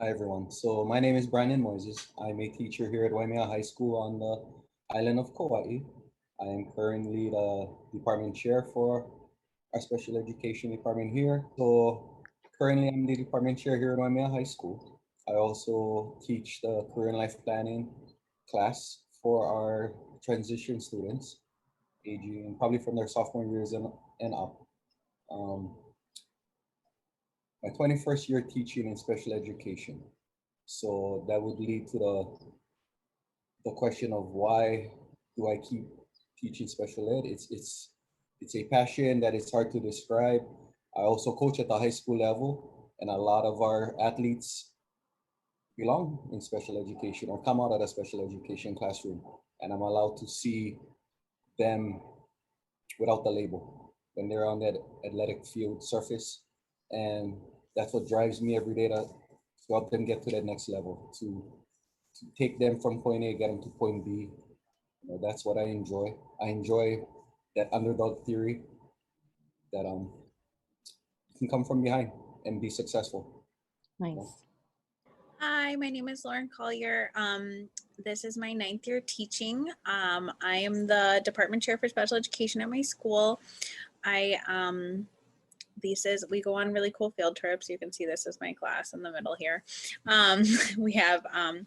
Hi everyone. So my name is Brandon Moises. I'm a teacher here at Waimea High School on the island of Kauai. I am currently the department chair for our special education department here. So currently I'm the department chair here at Waimea High School. I also teach the career and life planning class for our transition students, aging probably from their sophomore years and up. Um, my 21st year teaching in special education. So that would lead to the question of why do I keep teaching special ed? It's a passion that is hard to describe. I also coach at the high school level, and a lot of our athletes belong in special education or come out of a special education classroom, and I'm allowed to see them without the label when they're on that athletic field surface, and that's what drives me every day to help them get to that next level, to take them from point A, get them to point B. That's what I enjoy. I enjoy that underdog theory that you can come from behind and be successful. You know? Nice. Hi, my name is Lauren Collier. This is my 9th year teaching. I am the department chair for special education at my school. We go on really cool field trips. You can see this is my class in the middle here. We have, the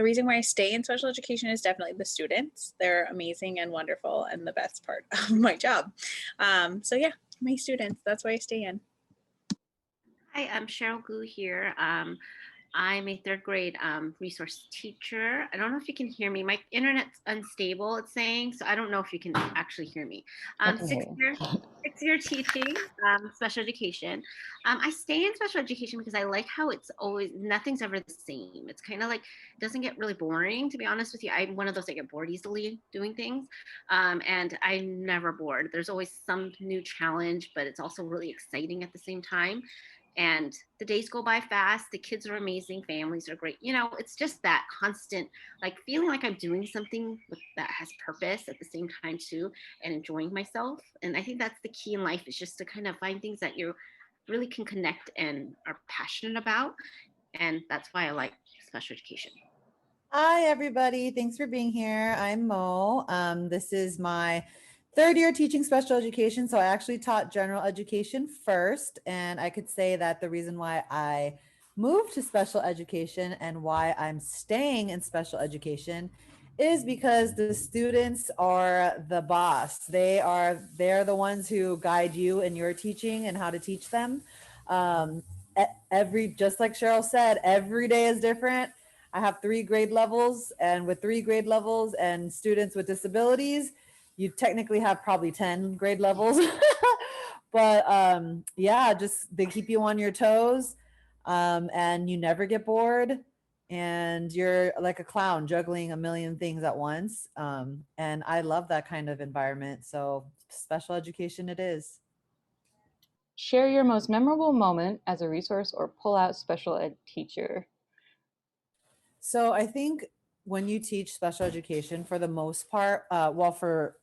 reason why I stay in special education is definitely the students. They're amazing and wonderful and the best part of my job. My students, that's why I stay in. Hi, I'm Cheryl Gu here. I'm a third grade resource teacher. I don't know if you can hear me. My internet's unstable, it's saying, so I don't know if you can actually hear me. Six-year teaching special education. I stay in special education because I like how it's always, nothing's ever the same. It's kind of like, it doesn't get really boring, to be honest with you. I'm one of those that get bored easily doing things. And I'm never bored. There's always some new challenge, but it's also really exciting at the same time. And the days go by fast. The kids are amazing. Families are great. It's just that constant, like feeling like I'm doing something that has purpose at the same time too, and enjoying myself. And I think that's the key in life, is just to kind of find things that you really can connect and are passionate about. And that's why I like special education. Hi, everybody. Thanks for being here. I'm Mo. This is my third year teaching special education. So I actually taught general education first. And I could say that the reason why I moved to special education and why I'm staying in special education is because the students are the boss. They're the ones who guide you in your teaching and how to teach them. Just like Cheryl said, every day is different. I have 3 grade levels, and with 3 grade levels and students with disabilities, you technically have probably 10 grade levels. But yeah, just they keep you on your toes, and you never get bored, and you're like a clown juggling a million things at once. And I love that kind of environment. So special education it is. Share your most memorable moment as a resource or pull out special ed teacher. So I think when you teach special education, for the most part, for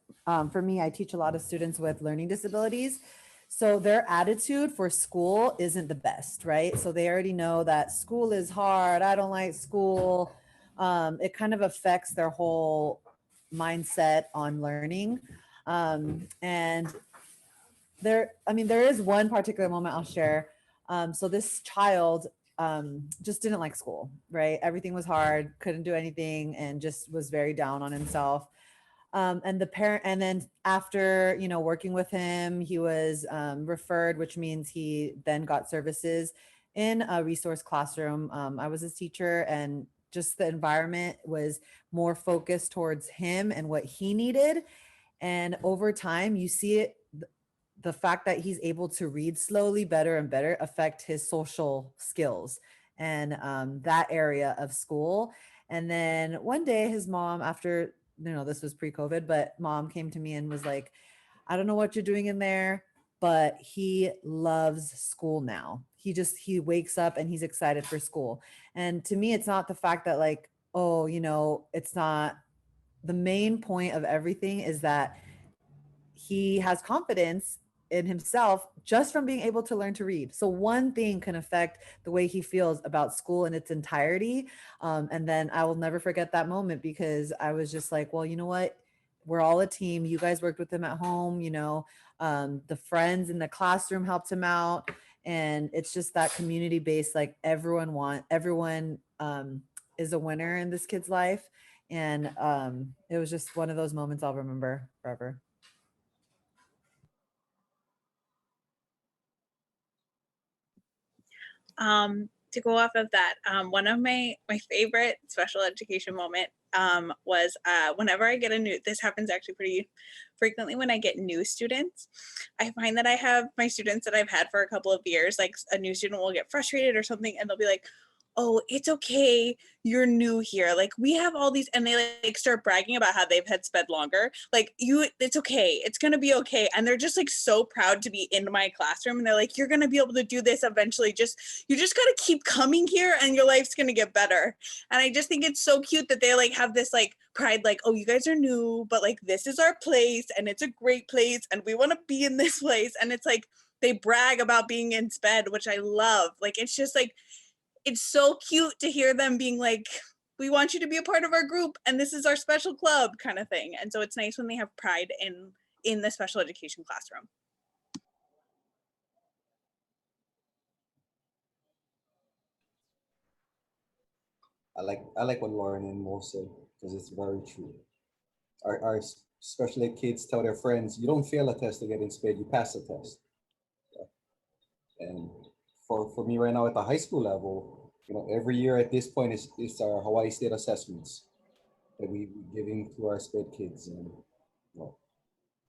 me, I teach a lot of students with learning disabilities. So their attitude for school isn't the best, right? So they already know that school is hard. I don't like school. It kind of affects their whole mindset on learning. And there is one particular moment I'll share. So this child just didn't like school, right? Everything was hard, couldn't do anything, and just was very down on himself. And the parent, and then after, working with him, he was referred, which means he then got services in a resource classroom. I was his teacher, and just the environment was more focused towards him and what he needed. And over time, you see it, the fact that he's able to read slowly better and better affect his social skills and that area of school. And then one day his mom, after, this was pre-COVID, but mom came to me and was like, I don't know what you're doing in there, but he loves school now. He wakes up and he's excited for school. And to me, it's not the fact that like, oh, it's not, the main point of everything is that he has confidence in himself just from being able to learn to read. So one thing can affect the way he feels about school in its entirety. And then I will never forget that moment, because I was just like, well, you know what? We're all a team. You guys worked with him at home, the friends in the classroom helped him out. And it's just that community based, like everyone is a winner in this kid's life. And it was just one of those moments I'll remember forever. To go off of that, one of my favorite special education moment was whenever I get this happens actually pretty frequently when I get new students. I find that I have my students that I've had for a couple of years, like a new student will get frustrated or something and they'll be like, oh, it's okay, you're new here. Like we have all these, and they like start bragging about how they've had sped longer. Like it's okay, it's gonna be okay. And they're just like so proud to be in my classroom. And they're like, you're gonna be able to do this eventually. You just gotta keep coming here and your life's gonna get better. And I just think it's so cute that they like have this like pride, like, oh, you guys are new, but like this is our place and it's a great place and we wanna be in this place. And it's like, they brag about being in SPED, which I love. Like, it's just like, it's so cute to hear them being like, we want you to be a part of our group and this is our special club kind of thing. And so it's nice when they have pride in the special education classroom. I like what Lauren and Mo said, because it's very true. Our special ed kids tell their friends, you don't fail a test to get in SPED, you pass the test. And for me right now at the high school level, every year at this point is our Hawaii State assessments that we giving to our SPED kids. And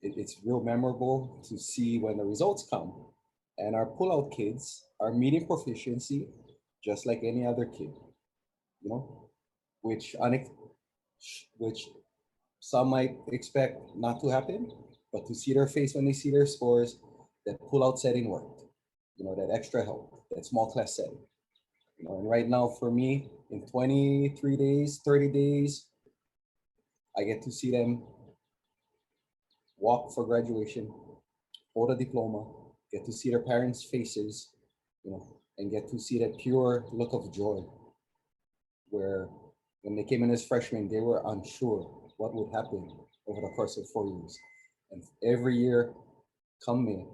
it's real memorable to see when the results come. And our pullout kids are meeting proficiency just like any other kid, which some might expect not to happen, but to see their face when they see their scores, that pullout setting worked. That extra help, that small class setting. And right now for me, in 23 days, 30 days, I get to see them walk for graduation, hold a diploma, get to see their parents' faces, and get to see that pure look of joy, where when they came in as freshmen, they were unsure what would happen over the course of 4 years. And every year, come May,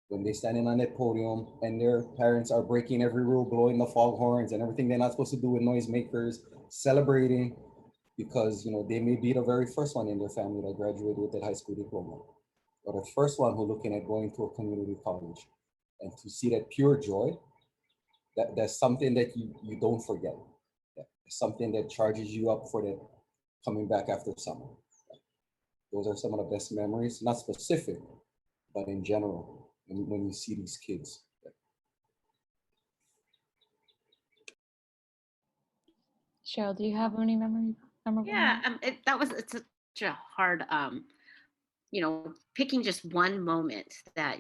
when they stand in on that podium and their parents are breaking every rule, blowing the foghorns and everything they're not supposed to do with noisemakers, celebrating because they may be the very first one in their family that graduated with that high school diploma, or the first one who's looking at going to a community college. And to see that pure joy, that's something that you don't forget. It's something that charges you up for that coming back after summer. Those are some of the best memories, not specific, but in general, when you see these kids. Cheryl, do you have any memorable Yeah, moments? it's such a hard, picking just one moment that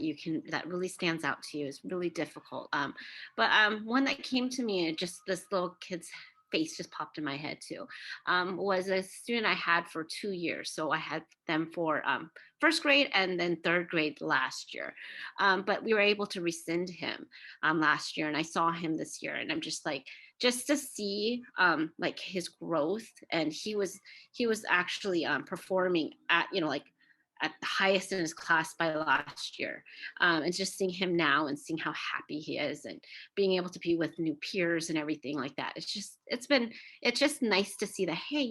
really stands out to you is really difficult. But one that came to me, just this little kid's face just popped in my head too, was a student I had for 2 years. So I had them for first grade and then third grade last year. But we were able to rescind him last year, and I saw him this year, and I'm just like, just to see like his growth. And he was actually performing at at the highest in his class by last year. And just seeing him now and seeing how happy he is and being able to be with new peers and everything like that. It's just nice to see that, hey,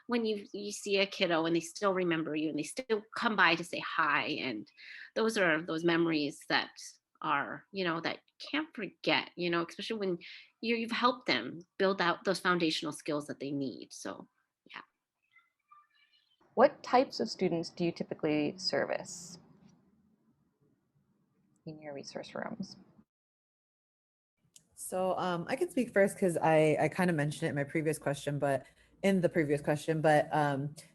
when you see a kiddo and they still remember you and they still come by to say hi. And those are those memories that are, that can't forget, especially when you've helped them build out those foundational skills that they need. So yeah. What types of students do you typically service in your resource rooms? So I can speak first because I kind of mentioned it in the previous question, but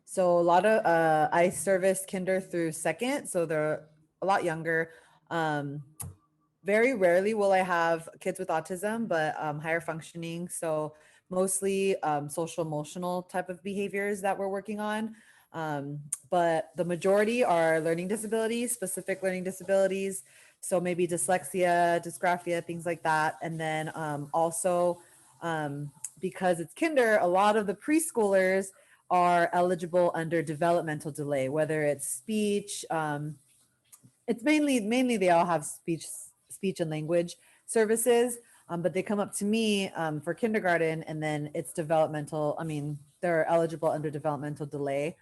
so a lot of I service kinder through second, so they're a lot younger. Very rarely will I have kids with autism, but higher functioning. So mostly social emotional type of behaviors that we're working on. But the majority are learning disabilities, specific learning disabilities. So maybe dyslexia, dysgraphia, things like that. And then also because it's kinder, a lot of the preschoolers are eligible under developmental delay, whether it's speech. It's mainly they all have speech and language services, but they come up to me for kindergarten, and then it's developmental. I mean, they're eligible under developmental delay.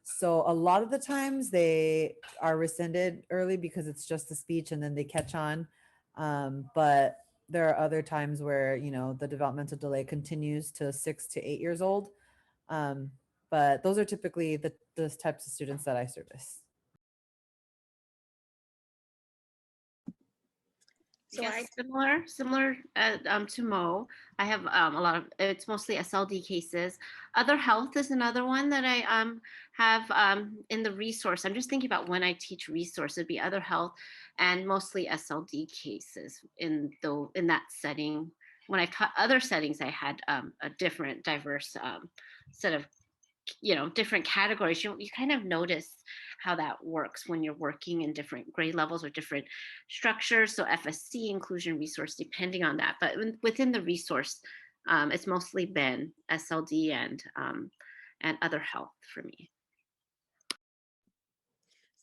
So a lot of the times they are rescinded early because it's just a speech and then they catch on. But there are other times where, you know, the developmental delay continues to 6 to 8 years old. But those are typically the types of students that I service. So Yes, similar to Mo. I have a lot of, it's mostly SLD cases. Other health is another one that I have in the resource. I'm just thinking about when I teach resource, it'd be other health and mostly SLD cases in that setting. When I taught other settings, I had a different diverse set of, you know, different categories. You kind of notice how that works when you're working in different grade levels or different structures. So FSC, inclusion resource, depending on that. But within the resource, it's mostly been SLD and other health for me.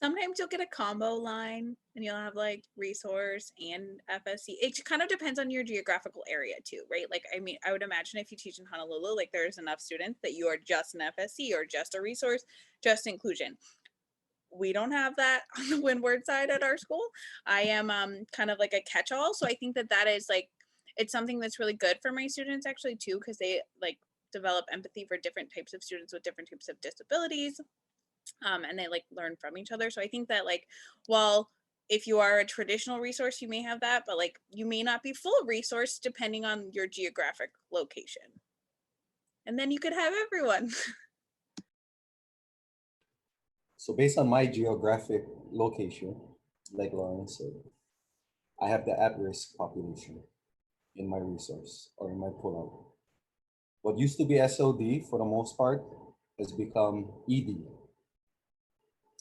sometimes you'll get a combo line and you'll have like resource and FSC. It kind of depends on your geographical area too, right? Like, I mean, I would imagine if you teach in Honolulu, like there's enough students that you are just an FSC or just a resource, just inclusion. We don't have that on the Windward side at our school. I am kind of like a catch-all. So I think that is like, it's something that's really good for my students actually too, because they like develop empathy for different types of students with different types of disabilities. And they like learn from each other. So I think that like, well, if you are a traditional resource, you may have that, but like you may not be full resource depending on your geographic location. And then you could have everyone. So based on my geographic location, like Lauren said, I have the at-risk population in my resource or in my pullout. What used to be SOD for the most part has become ED.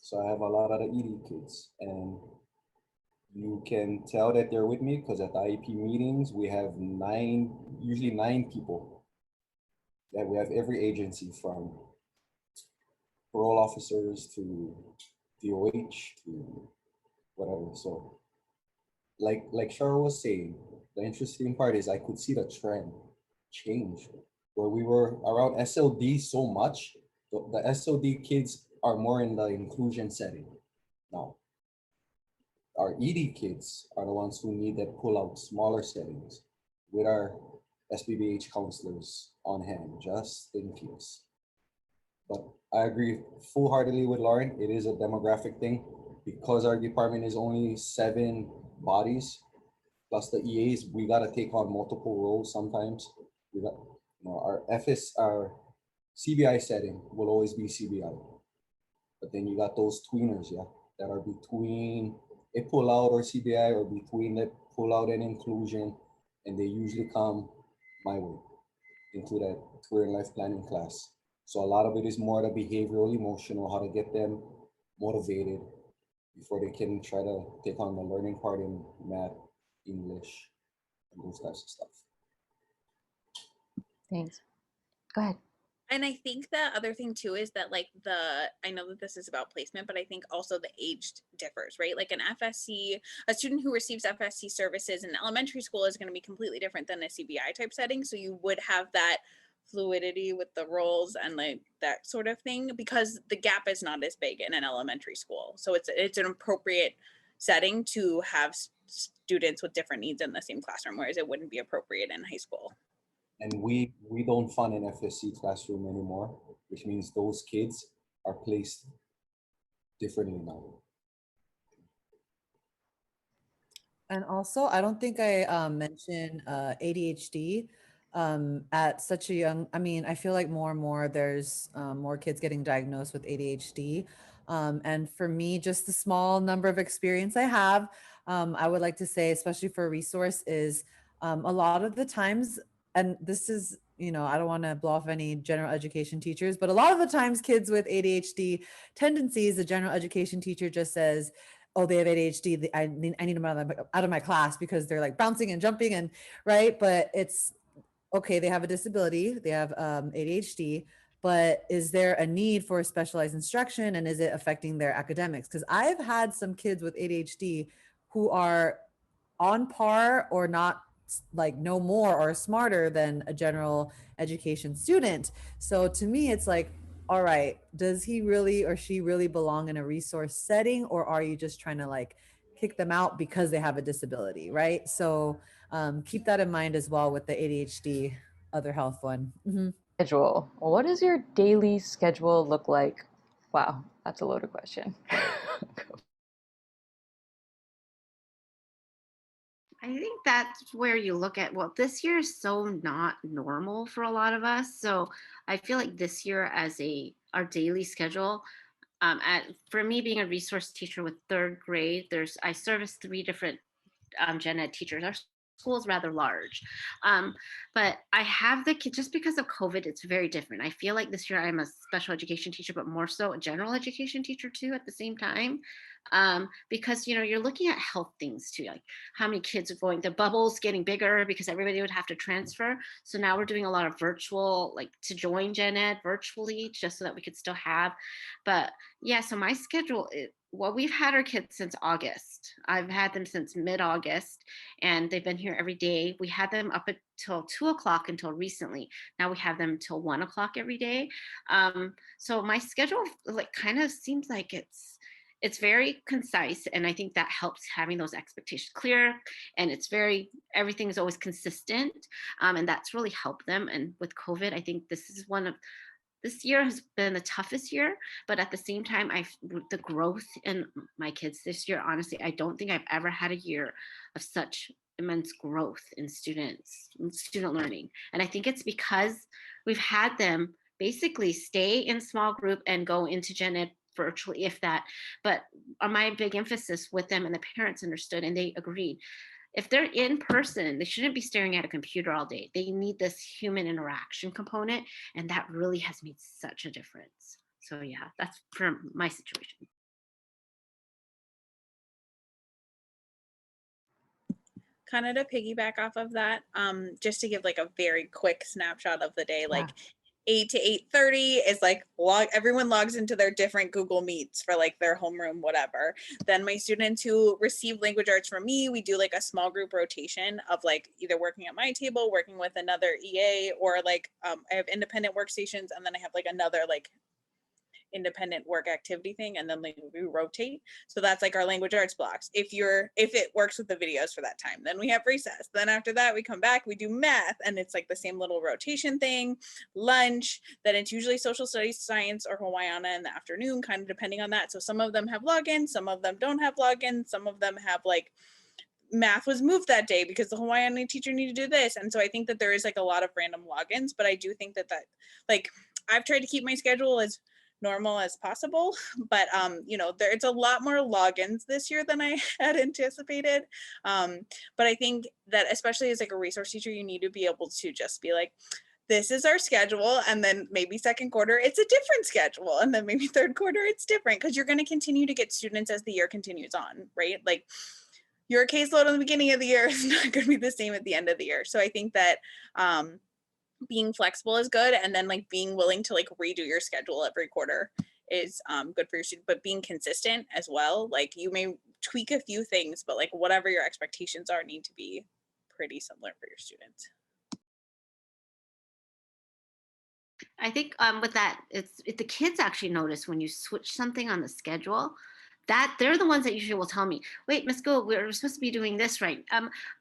So I have a lot of the ED kids, and you can tell that they're with me because at the IEP meetings, we have usually nine people that we have every agency from parole officers to DOH to whatever. So like Cheryl was saying, the interesting part is I could see the trend change where we were around SLD so much. The SLD kids are more in the inclusion setting now. Our ED kids are the ones who need that pull out smaller settings with our SPBH counselors on hand, just in case. But I agree full-heartedly with Lauren. It is a demographic thing because our department is only 7 bodies plus the EAs. We got to take on multiple roles sometimes. We got, you know, our CBI setting will always be CBI. But then you got those tweeners, yeah, that are between a pull-out or CBI or between the pull-out and inclusion, and they usually come my way into that career and life planning class. So a lot of it is more the behavioral, emotional, how to get them motivated before they can try to take on the learning part in math, English, and those types of stuff. Thanks. Go ahead. And I think the other thing too is that like I know that this is about placement, but I think also the age differs, right? Like an FSC, a student who receives FSC services in elementary school is going to be completely different than a CBI type setting. So you would have that fluidity with the roles and like that sort of thing because the gap is not as big in an elementary school. So it's an appropriate setting to have students with different needs in the same classroom, whereas it wouldn't be appropriate in high school. And we don't fund an FSC classroom anymore, which means those kids are placed differently now. And also, I don't think I mentioned ADHD at such a young, I mean, I feel like more and more there's more kids getting diagnosed with ADHD. And for me, just the small number of experience I have, I would like to say, especially for a resource, is a lot of the times, and this is, I don't want to blow off any general education teachers, but a lot of the times kids with ADHD tendencies, the general education teacher just says, oh, they have ADHD. I need them out of my class because they're like bouncing and jumping and right. But it's okay. They have a disability. They have ADHD, but is there a need for specialized instruction, and is it affecting their academics? Because I've had some kids with ADHD who are on par or not, like no more or smarter than a general education student. So to me, it's like, all right, does he really or she really belong in a resource setting, or are you just trying to like kick them out because they have a disability, right? So keep that in mind as well with the ADHD other health one. Schedule. What does your daily schedule look like? Wow, that's a loaded question. I think that's where you look at, well, this year is so not normal for a lot of us. So I feel like this year as our daily schedule, for me being a resource teacher with third grade, I service 3 different gen ed teachers. Our school is rather large. But I have the kids, just because of COVID, it's very different. I feel like this year I'm a special education teacher, but more so a general education teacher too at the same time. Because you're looking at health things too, like how many kids are going, the bubble's getting bigger because everybody would have to transfer. So now we're doing a lot of virtual, like to join gen ed virtually, just so that we could still have. But yeah, so my schedule, well, we've had our kids since August. I've had them since mid-August, and they've been here every day. We had them up until 2:00 until recently. Now we have them till 1:00 every day. So my schedule like kind of seems like it's very concise, and I think that helps having those expectations clear, and everything is always consistent, and that's really helped them. And with COVID, I think this year has been the toughest year, but at the same time, the growth in my kids this year, honestly, I don't think I've ever had a year of such immense growth in student learning. And I think it's because we've had them basically stay in small group and go into gen ed virtually, if that. But my big emphasis with them, and the parents understood and they agreed, if they're in person, they shouldn't be staring at a computer all day. They need this human interaction component, and that really has made such a difference. So yeah, that's for my situation. Kind of to piggyback off of that, just to give like a very quick snapshot of the day, like 8 to 8:30 is like everyone logs into their different Google Meets for like their homeroom, whatever. Then my students who receive language arts from me, we do like a small group rotation of like either working at my table, working with another EA, or like I have independent workstations, and then I have like another like independent work activity thing, and then we rotate. So that's like our language arts blocks. If it works with the videos for that time, then we have recess. Then after that, we come back, we do math, and it's like the same little rotation thing. Lunch, then it's usually social studies, science, or Hawaiiana in the afternoon, kind of depending on that. So some of them have logins, some of them don't have logins, some of them have like math was moved that day because the Hawaiian teacher needed to do this. And so I think that there is like a lot of random logins, but I do think that like I've tried to keep my schedule as normal as possible, but it's a lot more logins this year than I had anticipated. But I think that especially as like a resource teacher, you need to be able to just be like, this is our schedule, and then maybe second quarter it's a different schedule, and then maybe third quarter it's different, because you're going to continue to get students as the year continues on, right? Like your caseload in the beginning of the year is not going to be the same at the end of the year. So I think that being flexible is good, and then like being willing to like redo your schedule every quarter is good for your student, but being consistent as well. Like you may tweak a few things, but like whatever your expectations are need to be pretty similar for your students. I think with that, the kids actually notice when you switch something on the schedule, that they're the ones that usually will tell me, wait, Miss Go, we're supposed to be doing this, right?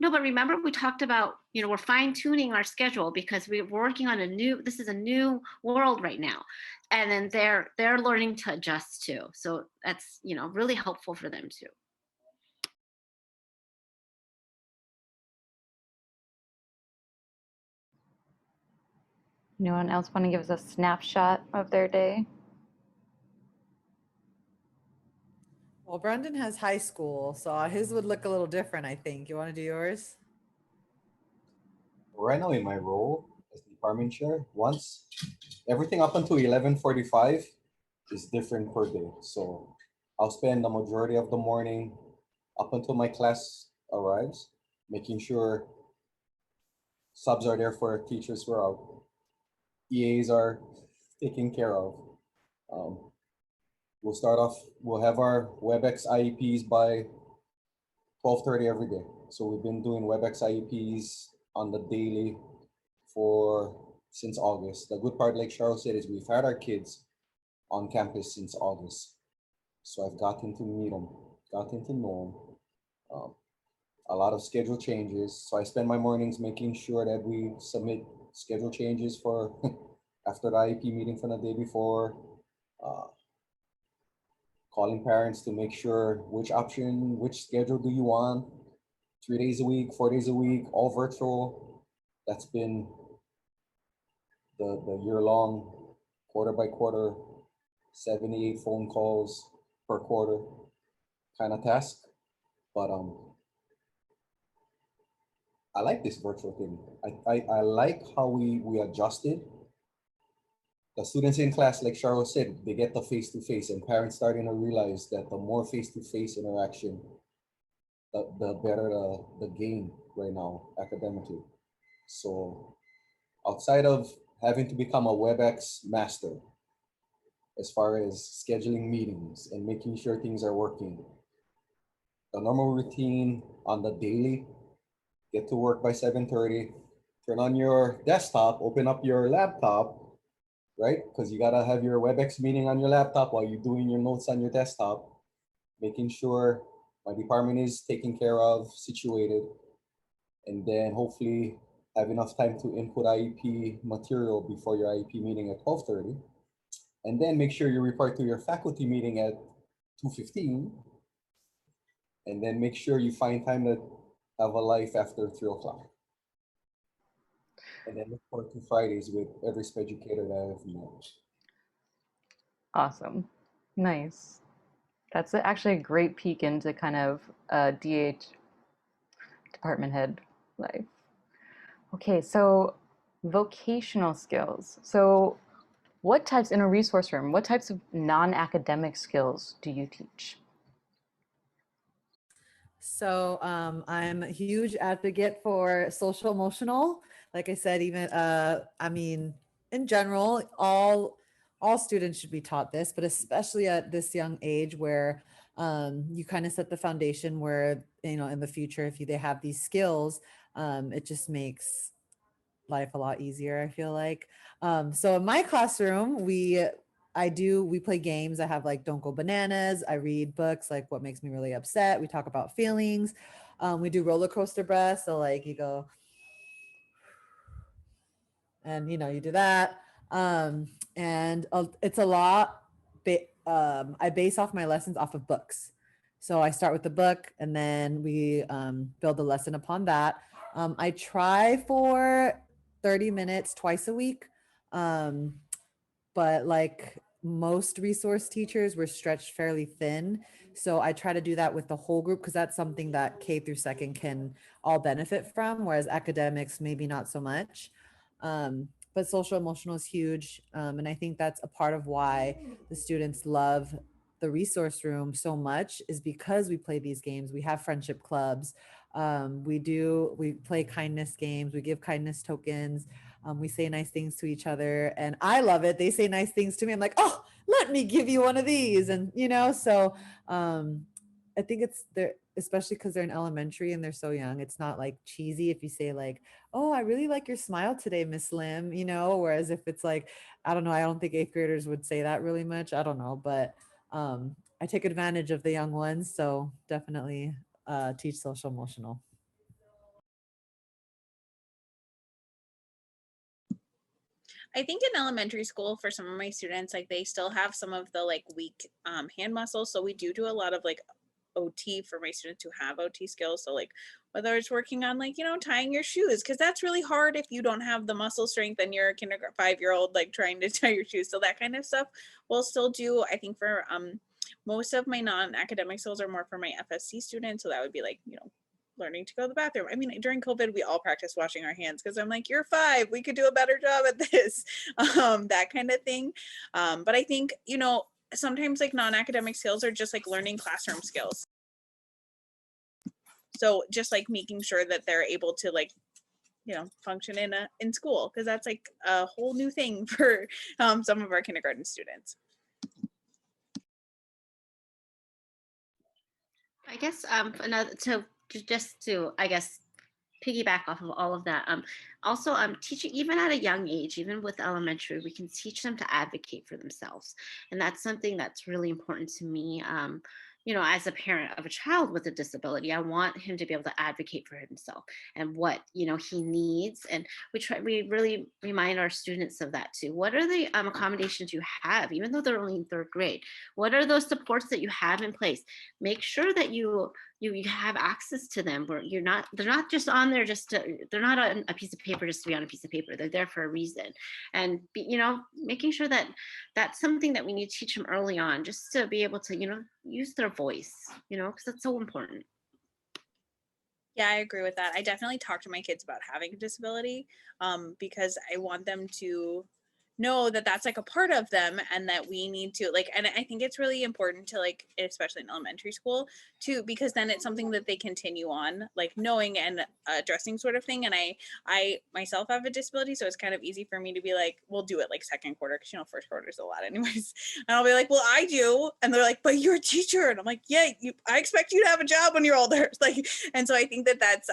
No, but remember we talked about, we're fine tuning our schedule because we're working on this is a new world right now. And then they're learning to adjust too. So that's, really helpful for them too. Anyone else want to give us a snapshot of their day? Well, Brendan has high school, so his would look a little different, I think. You want to do yours? Right now in my role as the department chair once. Everything up until 11:45 is different per day. So I'll spend the majority of the morning up until my class arrives, making sure subs are there for teachers who are out. EAs are taken care of. Um, we'll start off, we'll have our WebEx IEPs by 12:30 every day. So we've been doing WebEx IEPs on the daily since August. The good part, like Cheryl said, is we've had our kids on campus since August. So I've gotten to meet them, gotten to know them. A lot of schedule changes. So I spend my mornings making sure that we submit schedule changes for after the IEP meeting from the day before, calling parents to make sure which schedule do you want, 3 days a week, 4 days a week, all virtual. That's been the year-long, quarter by quarter, 78 phone calls per quarter kind of task. But I like this virtual thing. I like how we adjusted. The students in class, like Cheryl said, they get the face-to-face, and parents starting to realize that the more face-to-face interaction, the better the game right now academically. So outside of having to become a WebEx master, as far as scheduling meetings and making sure things are working, the normal routine on the daily, get to work by 7:30, turn on your desktop, open up your laptop, right? Because you gotta have your WebEx meeting on your laptop while you're doing your notes on your desktop, making sure my department is taken care of, situated, and then hopefully have enough time to input IEP material before your IEP meeting at 12:30. And then make sure you report to your faculty meeting at 2:15. And then make sure you find time to have a life after 3 o'clock. And then look forward to Fridays with every SPEDucator that I have met. Awesome. Nice. That's actually a great peek into kind of DH department head life. Okay, so vocational skills. So what types, in a resource room, what types of non-academic skills do you teach? So I'm a huge advocate for social emotional. Like I said, even I mean, in general, all students should be taught this, but especially at this young age where you kind of set the foundation where, you know, in the future, if they have these skills, it just makes life a lot easier, I feel like. So in my classroom, we play games. I have like Don't Go Bananas. I read books like What Makes Me Really Upset. We talk about feelings. We do roller coaster breath. So like you go and you do that. And it's a lot. I base off my lessons off of books. So I start with the book and then we build the lesson upon that. I try for 30 minutes twice a week. But like most resource teachers, we're stretched fairly thin. So I try to do that with the whole group because that's something that K through second can all benefit from, whereas academics, maybe not so much. But social emotional is huge. And I think that's a part of why the students love the resource room so much is because we play these games. We have friendship clubs. We play kindness games. We give kindness tokens. We say nice things to each other and I love it. They say nice things to me. I'm like, oh, let me give you one of these. And, so I think it's there, especially because they're in elementary and they're so young. It's not like cheesy if you say like, oh, I really like your smile today, Miss Lim, whereas if it's like, I don't know, I don't think eighth graders would say that really much. I don't know, but I take advantage of the young ones. So definitely teach social emotional. I think in elementary school for some of my students, like they still have some of the like weak hand muscles. So we do a lot of like OT for my students who have OT skills. So like whether it's working on like, tying your shoes, because that's really hard if you don't have the muscle strength and you're a 5-year-old like trying to tie your shoes. So that kind of stuff we'll still do. I think for most of my non-academic skills are more for my FSC students. So that would be like, learning to go to the bathroom. I mean, during COVID, we all practiced washing our hands because I'm like, you're 5, we could do a better job at this, that kind of thing. But I think, you know, sometimes like non-academic skills are just like learning classroom skills. So just like making sure that they're able to like, you know, function in school, because that's like a whole new thing for some of our kindergarten students. I guess another just to I guess piggyback off of all of that. Also, teaching even at a young age, even with elementary, we can teach them to advocate for themselves, and that's something that's really important to me. You know, as a parent of a child with a disability, I want him to be able to advocate for himself and what, you know, he needs. And we really remind our students of that too. What are the accommodations you have, even though they're only in 3rd grade? What are those supports that you have in place? Make sure that you have access to them, where they're not just on there they're not on a piece of paper just to be on a piece of paper. They're there for a reason. And you know, making sure that that's something that we need to teach them early on, just to be able to, you know, use their voice, you know, because that's so important. Yeah, I agree with that. I definitely talk to my kids about having a disability, because I want them to know that that's like a part of them, and that we need to like, and I think it's really important to like, especially in elementary school too, because then it's something that they continue on like knowing and addressing sort of thing. And I myself have a disability, so it's kind of easy for me to be like, we'll do it like 2nd quarter, because you know 1st quarter is a lot anyways. And I'll be like, well, I do, and they're like, but you're a teacher, and I'm like, yeah, I expect you to have a job when you're older. Like, and so I think that that's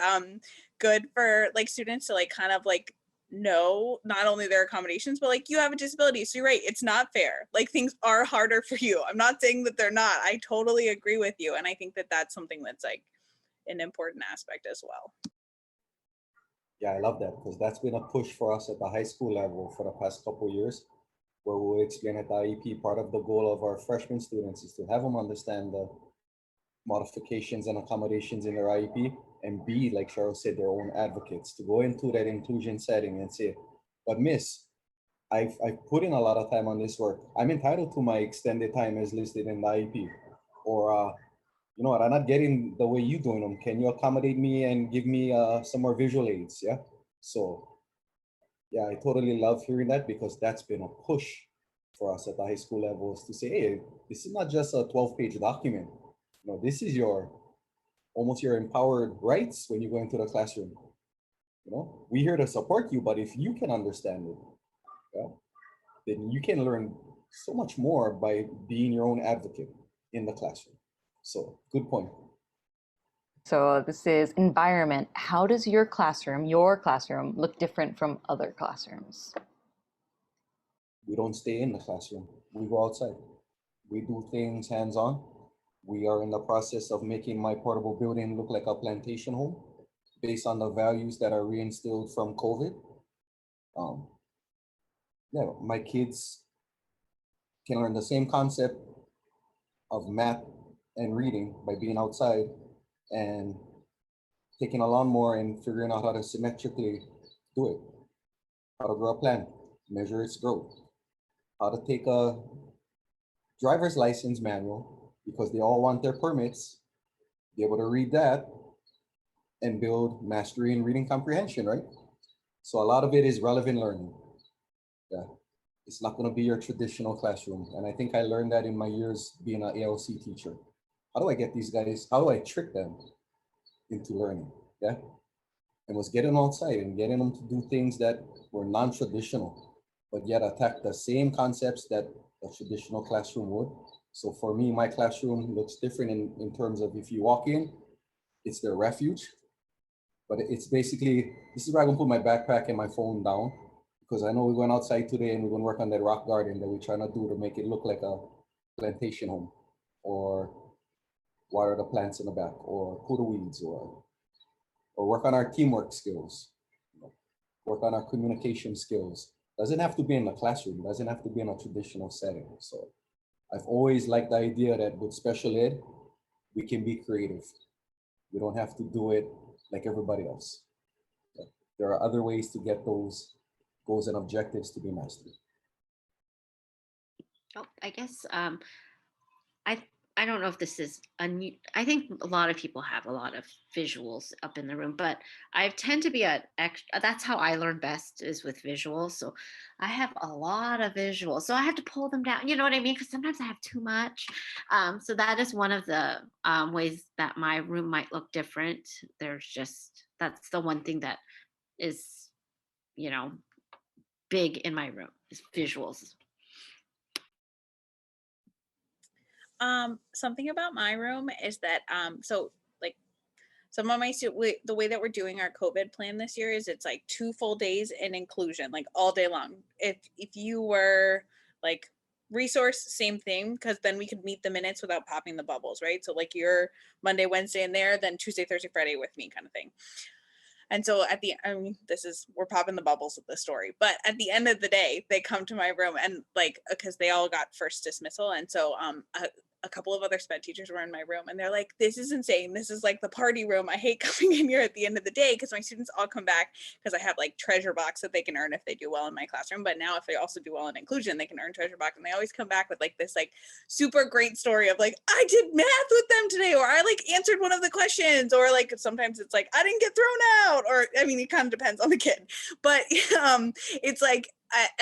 good for like students to like kind of like know not only their accommodations, but like, you have a disability, so you're right, it's not fair, like things are harder for you. I'm not saying that they're not. I totally agree with you, and I think that that's something that's like an important aspect as well. Yeah, I love that, because that's been a push for us at the high school level for the past couple of years, where we'll explain at the IEP, part of the goal of our freshman students is to have them understand the modifications and accommodations in their IEP, and be, like Cheryl said, their own advocates, to go into that inclusion setting and say, but miss, I've put in a lot of time on this work. I'm entitled to my extended time as listed in the IEP. Or, you know what, I'm not getting the way you're doing them. Can you accommodate me and give me some more visual aids? Yeah. So, yeah, I totally love hearing that, because that's been a push for us at the high school levels to say, hey, this is not just a 12-page document. You know, this is almost your empowered rights when you go into the classroom. You know, we're here to support you, but if you can understand it, yeah, then you can learn so much more by being your own advocate in the classroom. So, good point. So this is environment. How does your classroom look different from other classrooms? We don't stay in the classroom. We go outside. We do things hands-on. We are in the process of making my portable building look like a plantation home based on the values that are reinstilled from COVID. Yeah, my kids can learn the same concept of math and reading by being outside and taking a lawnmower and figuring out how to symmetrically do it, how to grow a plant, measure its growth, how to take a driver's license manual, because they all want their permits, be able to read that and build mastery in reading comprehension, right? So a lot of it is relevant learning. Yeah, it's not going to be your traditional classroom. And I think I learned that in my years being an ALC teacher. How do I get these guys, how do I trick them into learning? Yeah. And was getting them outside and getting them to do things that were non-traditional, but yet attack the same concepts that a traditional classroom would. So for me, my classroom looks different in terms of, if you walk in, it's their refuge. But it's basically, this is where I'm gonna put my backpack and my phone down, because I know we're going outside today and we're gonna work on that rock garden that we're trying to do to make it look like a plantation home, or water the plants in the back, or pull the weeds, or work on our teamwork skills, work on our communication skills. Doesn't have to be in the classroom, doesn't have to be in a traditional setting. So I've always liked the idea that with special ed, we can be creative. We don't have to do it like everybody else. There are other ways to get those goals and objectives to be mastered. Oh, I guess I don't know if this is I think a lot of people have a lot of visuals up in the room, but I tend to be that's how I learn best, is with visuals. So I have a lot of visuals. So I have to pull them down. You know what I mean? Because sometimes I have too much. So that is one of the ways that my room might look different. That's the one thing that is, you know, big in my room is visuals. Something about my room is that so like some of my the way that we're doing our COVID plan this year is it's like 2 full days in inclusion, like all day long. If you were like resource, same thing, because then we could meet the minutes without popping the bubbles, right? So like you're Monday, Wednesday in there, then Tuesday, Thursday, Friday with me kind of thing. And so I mean, we're popping the bubbles with the story, but at the end of the day, they come to my room and like, because they all got first dismissal. And so a couple of other sped teachers were in my room and they're like, this is insane. This is like the party room. I hate coming in here at the end of the day because my students all come back because I have like treasure box that they can earn if they do well in my classroom. But now if they also do well in inclusion, they can earn treasure box. And they always come back with like this like super great story of like, I did math with them today, or I like answered one of the questions, or like sometimes it's like, I didn't get thrown out, or I mean, it kind of depends on the kid. But it's like,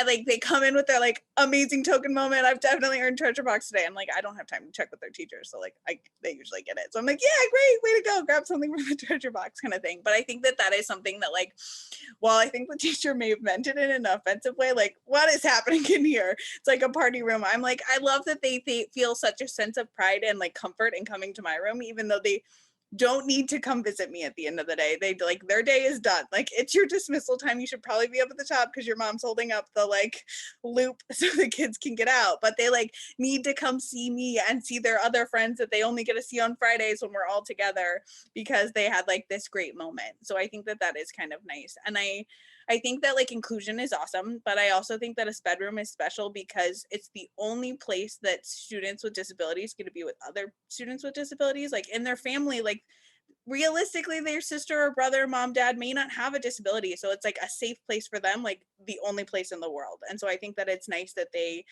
like they come in with their like amazing token moment. I've definitely earned treasure box today. I'm like, I don't have time to check with their teachers, so like they usually get it. So I'm like, yeah, great, way to go, grab something from the treasure box kind of thing. But I think that is something that like, while I think the teacher may have meant it in an offensive way, like what is happening in here? It's like a party room. I'm like, I love that they feel such a sense of pride and like comfort in coming to my room, even though they don't need to come visit me at the end of the day. They like their day is done. Like it's your dismissal time. You should probably be up at the top because your mom's holding up the like loop so the kids can get out. But they like need to come see me and see their other friends that they only get to see on Fridays when we're all together because they had like this great moment. So I think that is kind of nice. And I think that like inclusion is awesome, but I also think that a sped room is special because it's the only place that students with disabilities get to be with other students with disabilities, like in their family. Like realistically, their sister or brother, mom, dad may not have a disability. So it's like a safe place for them, like the only place in the world. And so I think that it's nice that they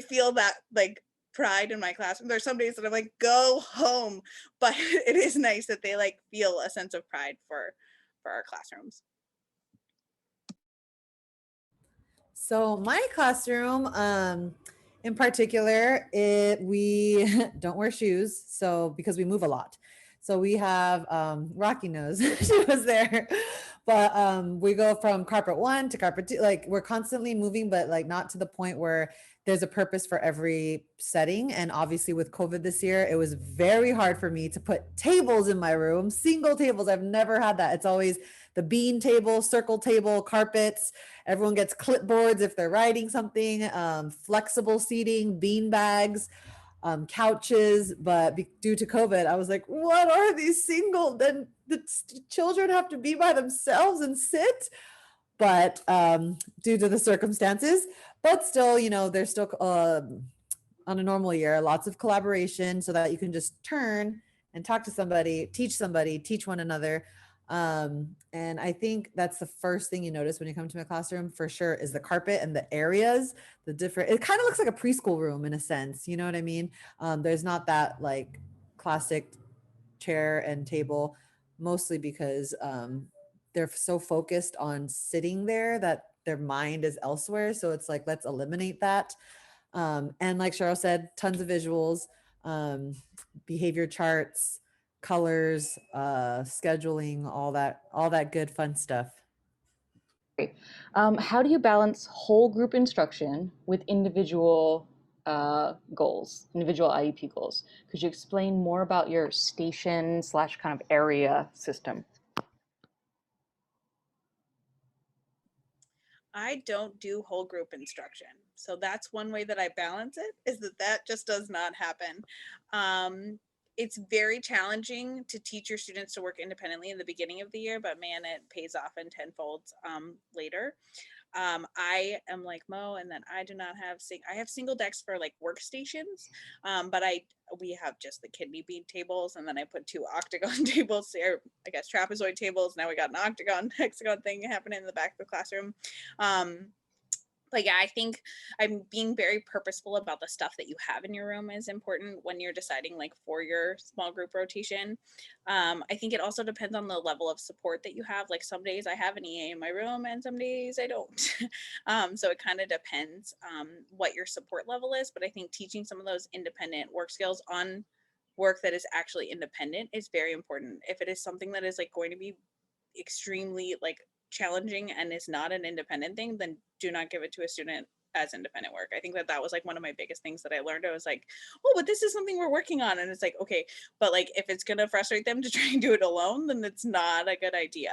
feel that like pride in my classroom. There's some days that I'm like, go home, but it is nice that they like feel a sense of pride for our classrooms. So my classroom, in particular, we don't wear shoes. So because we move a lot. So we have Rocky knows she was there, but we go from carpet 1 to carpet 2. Like we're constantly moving, but like not to the point where there's a purpose for every setting. And obviously with COVID this year, it was very hard for me to put tables in my room, single tables. I've never had that. It's always the bean table, circle table, carpets. Everyone gets clipboards if they're writing something, flexible seating, bean bags, couches. But due to COVID, I was like, what are these single? Then the children have to be by themselves and sit. But due to the circumstances, but still, you know, there's still on a normal year, lots of collaboration so that you can just turn and talk to somebody, teach one another. And I think that's the first thing you notice when you come to my classroom for sure is the carpet and the areas, the different, it kind of looks like a preschool room in a sense, you know what I mean? There's not that like classic chair and table, mostly because they're so focused on sitting there that their mind is elsewhere. So it's like, let's eliminate that. And like Cheryl said, tons of visuals, behavior charts, colors, scheduling, all that good fun stuff. Great. How do you balance whole group instruction with individual goals, individual IEP goals? Could you explain more about your station / kind of area system? I don't do whole group instruction. So that's one way that I balance it, is that just does not happen. It's very challenging to teach your students to work independently in the beginning of the year, but man, it pays off in tenfold later. I am like Mo, and then I do not have I have single decks for like workstations, but we have just the kidney bean tables, and then I put 2 octagon tables, or I guess trapezoid tables. Now we got an octagon hexagon thing happening in the back of the classroom. But yeah, I think I'm being very purposeful about the stuff that you have in your room is important when you're deciding like for your small group rotation. I think it also depends on the level of support that you have. Like some days I have an EA in my room and some days I don't. So it kind of depends what your support level is. But I think teaching some of those independent work skills on work that is actually independent is very important. If it is something that is like going to be extremely like challenging and is not an independent thing, then do not give it to a student as independent work. I think that that was like one of my biggest things that I learned. I was like, oh, but this is something we're working on. And it's like, okay, but like if it's going to frustrate them to try and do it alone, then it's not a good idea.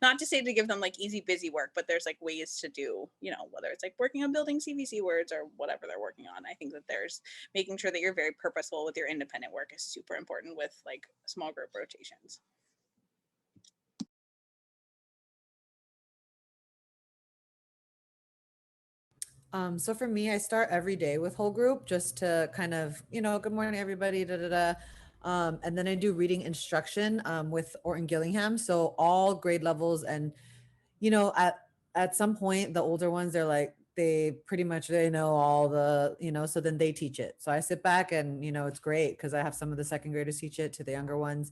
Not to say to give them like easy, busy work, but there's like ways to do, you know, whether it's like working on building CVC words or whatever they're working on. I think that there's making sure that you're very purposeful with your independent work is super important with like small group rotations. So for me, I start every day with whole group just to kind of, you know, good morning, everybody, da da da. And then I do reading instruction with Orton Gillingham. So all grade levels, and you know, at some point, the older ones, they're like, they pretty much, they know all the, you know, so then they teach it. So I sit back and, you know, it's great because I have some of the second graders teach it to the younger ones.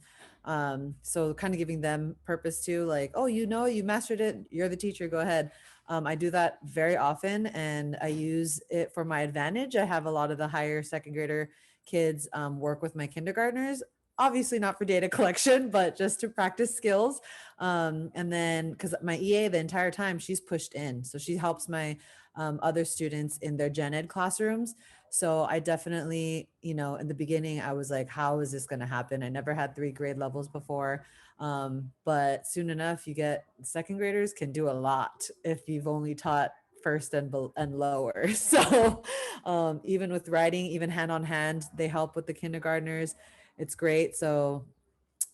So kind of giving them purpose too, like, oh, you know, you mastered it, you're the teacher, go ahead. I do that very often and I use it for my advantage. I have a lot of the higher second grader kids work with my kindergartners, obviously not for data collection, but just to practice skills. And then because my EA the entire time she's pushed in, so she helps my other students in their gen ed classrooms. So I definitely, you know, in the beginning I was like, how is this going to happen? I never had 3 grade levels before. But soon enough, you get second graders can do a lot if you've only taught first and lower. So even with writing, even hand on hand, they help with the kindergartners. It's great. So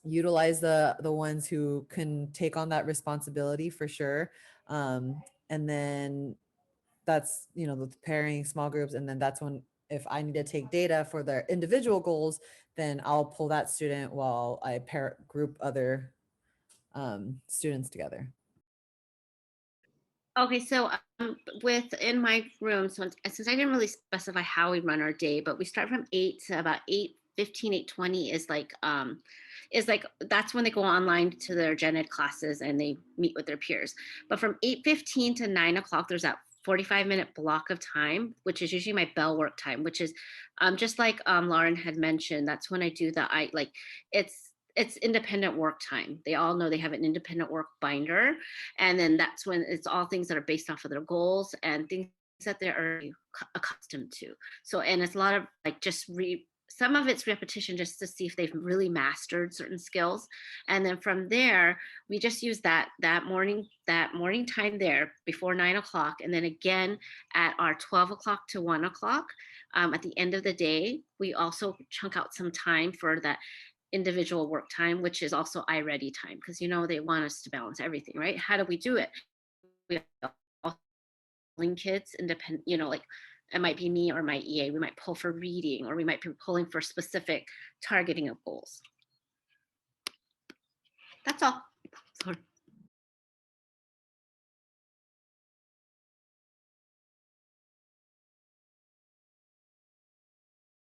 utilize the ones who can take on that responsibility for sure. And then that's, you know, the pairing small groups. And then that's when, if I need to take data for their individual goals, then I'll pull that student while I pair group other students together. Okay, so within my room, so since I didn't really specify how we run our day, but we start from 8 to about 8:15, 8:20 is like that's when they go online to their gen ed classes and they meet with their peers. But from 8:15 to 9 o'clock, there's that 45-minute block of time, which is usually my bell work time, which is just like Lauren had mentioned, that's when I do it's independent work time. They all know they have an independent work binder. And then that's when it's all things that are based off of their goals and things that they're accustomed to. So, and it's a lot of like some of it's repetition just to see if they've really mastered certain skills. And then from there, we just use that morning time there before 9 o'clock. And then again at our 12 o'clock to 1 o'clock at the end of the day, we also chunk out some time for that individual work time, which is also iReady time, because you know they want us to balance everything, right? How do we do it? We all pulling kids independent, you know, like it might be me or my EA. We might pull for reading, or we might be pulling for specific targeting of goals. That's all. Sorry.